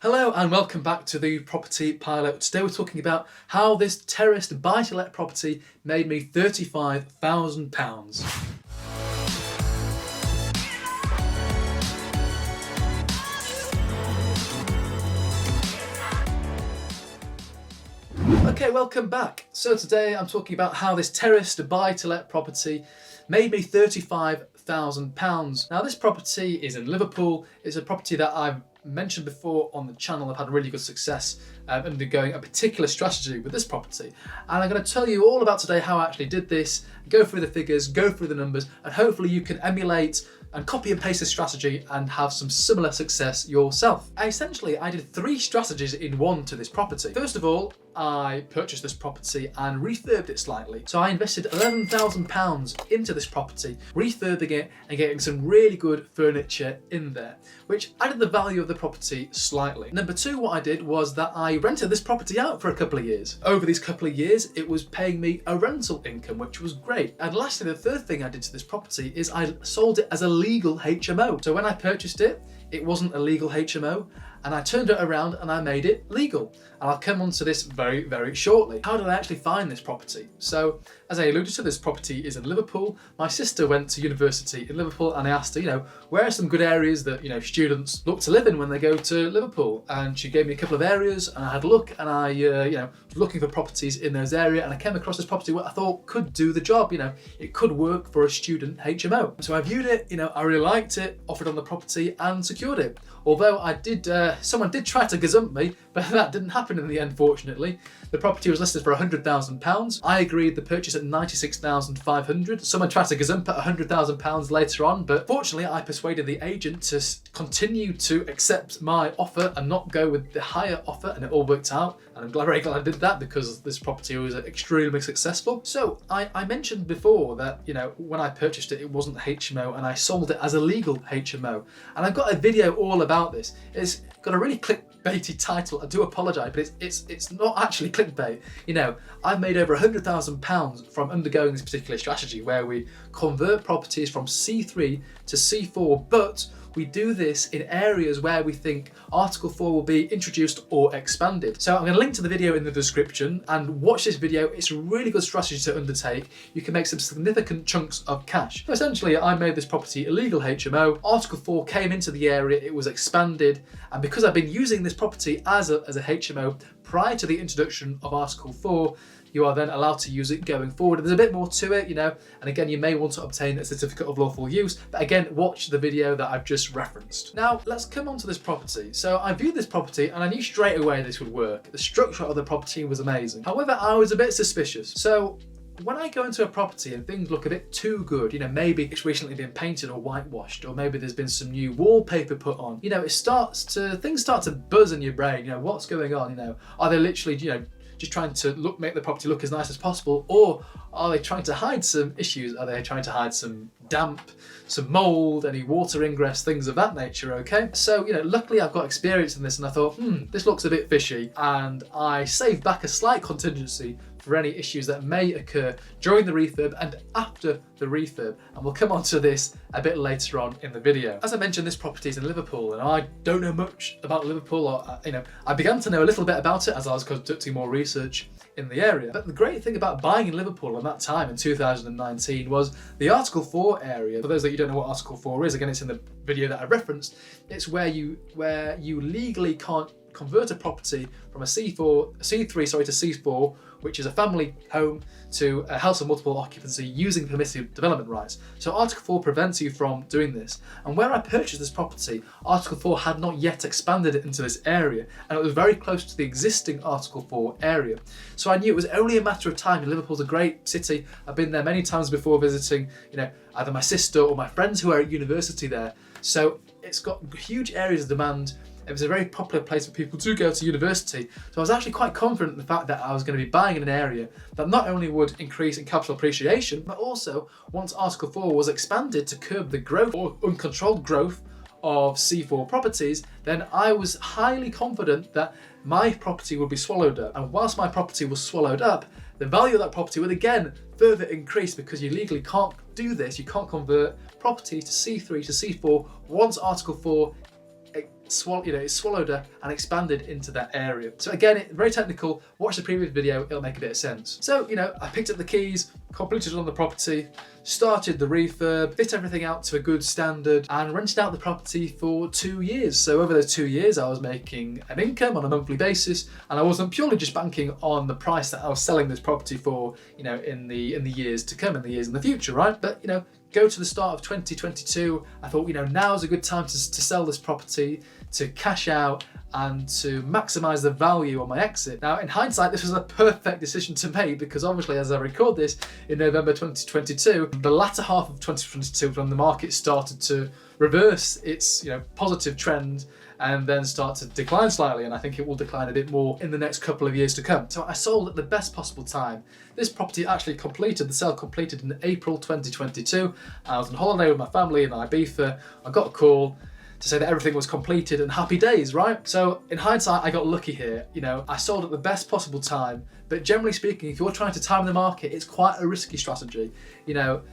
Hello and welcome back to the Property Pilot. Today we're talking about how this terraced buy-to-let property made me £35,000. Okay, welcome back. So today I'm talking about how this terraced buy-to-let property made me £35,000. Now this property is in Liverpool. It's a property that I've mentioned before on the channel. I've had really good success undergoing a particular strategy with this property, and I'm going to tell you all about today how I actually did this, go through the figures, go through the numbers, and hopefully you can emulate and copy and paste this strategy and have some similar success yourself. Essentially, I did three strategies in one to this property. First of all, I purchased this property and refurbed it slightly. So I invested £11,000 into this property, refurbing it and getting some really good furniture in there, which added the value of the property slightly. Number two, what I did was that I rented this property out for a couple of years. Over these couple of years, it was paying me a rental income, which was great. And lastly, the third thing I did to this property is I sold it as a legal HMO. So when I purchased it, it wasn't a legal HMO, and I turned it around and I made it legal. And I'll come on to this very, very shortly. How did I actually find this property? So, as I alluded to, this property is in Liverpool. My sister went to university in Liverpool, and I asked her, where are some good areas that, students look to live in when they go to Liverpool? And she gave me a couple of areas, and I had a look, and I, was looking for properties in those areas, and I came across this property what I thought could do the job. It could work for a student HMO. So I viewed it, I really liked it, offered on the property, and secured it. Although someone did try to gazump me, but that didn't happen in the end, fortunately. The property was listed for £100,000. I agreed the purchase at £96,500. Someone tried to gazump at £100,000 later on, but fortunately I persuaded the agent to continue to accept my offer and not go with the higher offer, and it all worked out. And I'm very glad I did that because this property was extremely successful. So I mentioned before that, when I purchased it, it wasn't a HMO, and I sold it as a legal HMO. And I've got a video all about this. It's got a really clickbaity title. I do apologise, but it's not actually clickbait. I've made over £100,000 from undergoing this particular strategy where we convert properties from C3 to C4, but we do this in areas where we think Article 4 will be introduced or expanded. So I'm going to link to the video in the description and watch this video. It's a really good strategy to undertake. You can make some significant chunks of cash. So essentially, I made this property a legal HMO. Article 4 came into the area, it was expanded, and because I've been using this property as a HMO prior to the introduction of Article 4, you are then allowed to use it going forward. There's a bit more to it, and again, you may want to obtain a certificate of lawful use, but again, watch the video that I've just referenced. Now, let's come on to this property. So I viewed this property and I knew straight away this would work. The structure of the property was amazing. However, I was a bit suspicious. So when I go into a property and things look a bit too good, maybe it's recently been painted or whitewashed, or maybe there's been some new wallpaper put on, things start to buzz in your brain. What's going on? Are they literally, just trying to make the property look as nice as possible, or are they trying to hide some issues? Are they trying to hide some damp, some mold, any water ingress, things of that nature? Okay, so luckily I've got experience in this, and I thought, this looks a bit fishy, and I saved back a slight contingency for any issues that may occur during the refurb and after the refurb, and we'll come on to this a bit later on in the video. As I mentioned, this property is in Liverpool, and I don't know much about Liverpool, or I began to know a little bit about it as I was conducting more research in the area. But the great thing about buying in Liverpool at that time in 2019 was the Article 4 area. For those that you don't know what Article 4 is, again, it's in the video that I referenced. It's where you legally can't convert a property from a C3 to C4, which is a family home, to a house of multiple occupancy using permissive development rights. So Article 4 prevents you from doing this. And where I purchased this property, Article 4 had not yet expanded it into this area, and it was very close to the existing Article 4 area. So I knew it was only a matter of time. Liverpool's a great city. I've been there many times before visiting, either my sister or my friends who are at university there. So it's got huge areas of demand. It was a very popular place for people to go to university. So I was actually quite confident in the fact that I was going to be buying in an area that not only would increase in capital appreciation, but also, once Article 4 was expanded to curb the growth or uncontrolled growth of C4 properties, then I was highly confident that my property would be swallowed up. And whilst my property was swallowed up, the value of that property would again further increase, because you legally can't do this. You can't convert property to C3 to C4 once Article 4 it swallowed up and expanded into that area. So again, very technical. Watch the previous video, it'll make a bit of sense. So, I picked up the keys, completed on the property, started the refurb, fit everything out to a good standard, and rented out the property for 2 years. So over those 2 years, I was making an income on a monthly basis, and I wasn't purely just banking on the price that I was selling this property for, in the years to come, in the years in the future, right? But go to the start of 2022, I thought, now's a good time to sell this property, to cash out, and to maximize the value on my exit. Now, in hindsight, this was a perfect decision to make, because obviously, as I record this in November 2022, the latter half of 2022, when the market started to reverse its positive trend and then start to decline slightly, and I think it will decline a bit more in the next couple of years to come. So I sold at the best possible time. This property actually completed, the sale completed in April 2022. I was on holiday with my family in Ibiza. I got a call to say that everything was completed and happy days, right? So in hindsight, I got lucky here. I sold at the best possible time, but generally speaking, if you're trying to time the market, it's quite a risky strategy. Your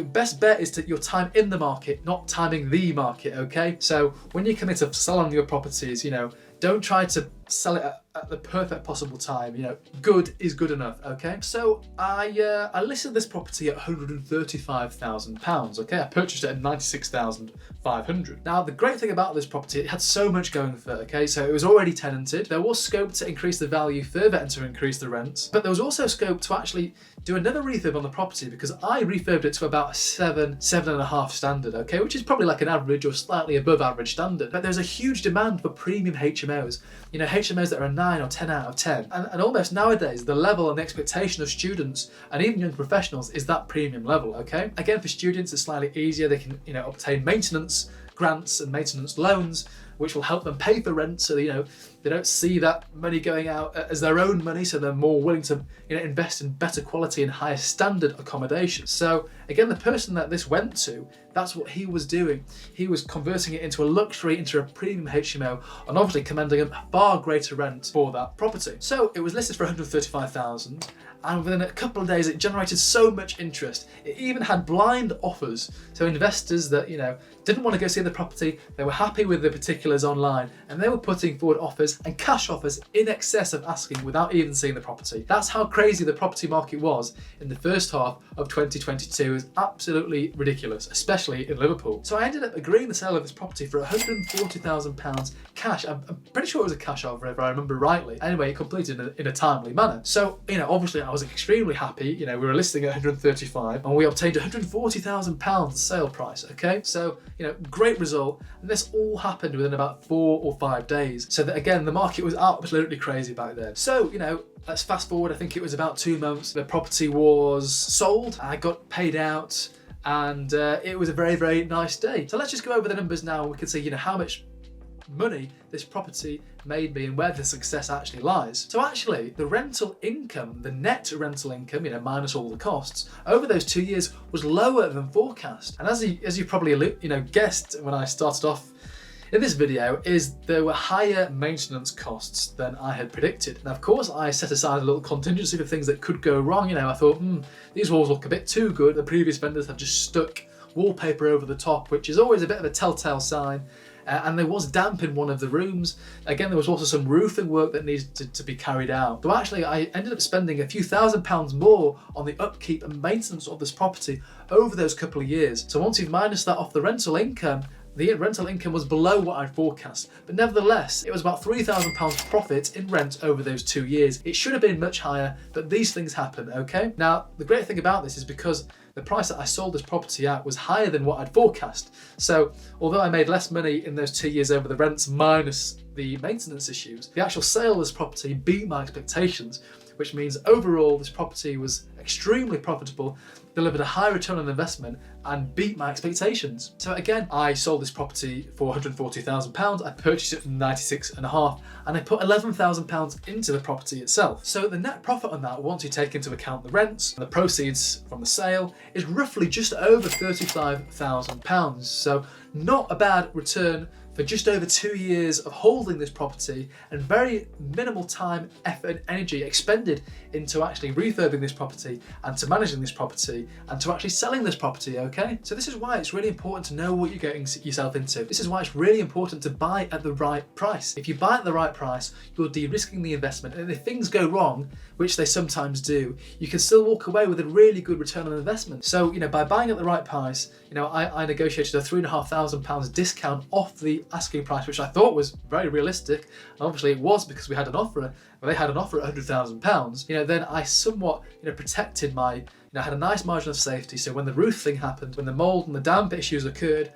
best bet is your time in the market, not timing the market, okay? So when you commit to selling your properties, don't try to sell it at the perfect possible time. Good is good enough, okay? So I listed this property at £135,000, okay? I purchased it at £96,500. Now, the great thing about this property, it had so much going for it, okay? So it was already tenanted. There was scope to increase the value further and to increase the rents, but there was also scope to actually do another refurb on the property, because I refurbed it to about a 7.5 standard, okay? Which is probably like an average or slightly above average standard. But there's a huge demand for premium HMOs. HMOs that are a 9 or 10 out of 10. And almost nowadays, the level and the expectation of students and even young professionals is that premium level, okay? Again, for students, it's slightly easier. They can, obtain maintenance grants and maintenance loans, which will help them pay for rent, so they don't see that money going out as their own money, so they're more willing to invest in better quality and higher standard accommodation. So again, the person that this went to, that's what he was doing. He was converting it into a luxury, into a premium HMO, and obviously commanding a far greater rent for that property. So it was listed for £135,000, and within a couple of days it generated so much interest. It even had blind offers, so investors that didn't want to go see the property, they were happy with the particulars online, and they were putting forward offers and cash offers in excess of asking without even seeing the property. That's how crazy the property market was in the first half of 2022. It was absolutely ridiculous, especially in Liverpool. So I ended up agreeing the sale of this property for £140,000 cash. I'm pretty sure it was a cash offer if I remember rightly. Anyway, it completed in a timely manner. So, obviously I was extremely happy. We were listing at 135 and we obtained £140,000 sale price, okay? So, great result. And this all happened within about 4 or 5 days. So that again, the market was absolutely crazy back then. So, let's fast forward. I think it was about 2 months. The property was sold. I got paid out, and it was a very, very nice day. So let's just go over the numbers now. We can see, how much money this property made me and where the success actually lies. So actually, the rental income, the net rental income, minus all the costs, over those 2 years was lower than forecast. And as you probably guessed when I started off in this video, is there were higher maintenance costs than I had predicted. Now, of course, I set aside a little contingency for things that could go wrong. I thought, these walls look a bit too good. The previous vendors have just stuck wallpaper over the top, which is always a bit of a telltale sign. And there was damp in one of the rooms. Again, there was also some roofing work that needed to be carried out. So actually, I ended up spending a few £1,000s more on the upkeep and maintenance of this property over those couple of years. So once you've minus that off the rental income was below what I'd forecast, but nevertheless, it was about £3,000 profit in rent over those 2 years. It should have been much higher, but these things happen, okay? Now, the great thing about this is because the price that I sold this property at was higher than what I'd forecast. So, although I made less money in those 2 years over the rents minus the maintenance issues, the actual sale of this property beat my expectations, which means overall this property was extremely profitable, delivered a high return on investment, and beat my expectations. So again, I sold this property for £140,000, I purchased it for 96.5, and I put £11,000 into the property itself. So the net profit on that, once you take into account the rents and the proceeds from the sale, is roughly just over £35,000. So not a bad return for just over 2 years of holding this property and very minimal time, effort and energy expended into actually refurbing this property and to managing this property and to actually selling this property, okay? So this is why it's really important to know what you're getting yourself into. This is why it's really important to buy at the right price. If you buy at the right price, you're de-risking the investment, and if things go wrong, which they sometimes do, you can still walk away with a really good return on investment. So, by buying at the right price, I negotiated a £3,500 discount off the asking price, which I thought was very realistic. And obviously it was, because they had an offer at £100,000. Then I somewhat, protected my, had a nice margin of safety. So when the roof thing happened, when the mold and the damp issues occurred,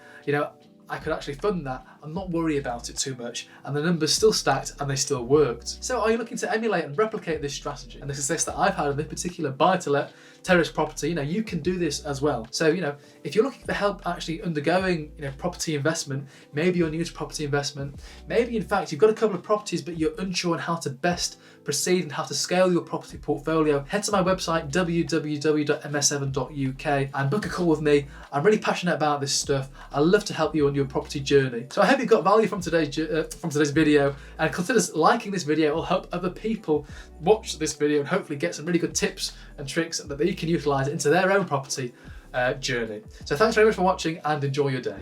I could actually fund that and not worry about it too much, and the numbers still stacked and they still worked. So are you looking to emulate and replicate this strategy and the success that I've had in this particular buy-to-let terrace property? You can do this as well. So if you're looking for help actually undergoing property investment, maybe you're new to property investment, maybe in fact you've got a couple of properties but you're unsure on how to best proceed and how to scale your property portfolio, head to my website www.ms7.uk and book a call with me. I'm really passionate about this stuff. I'd love to help you on your property journey. So I hope you got value from today's video, and consider liking this video. It will help other people watch this video and hopefully get some really good tips and tricks that they can utilise into their own property journey. So thanks very much for watching and enjoy your day.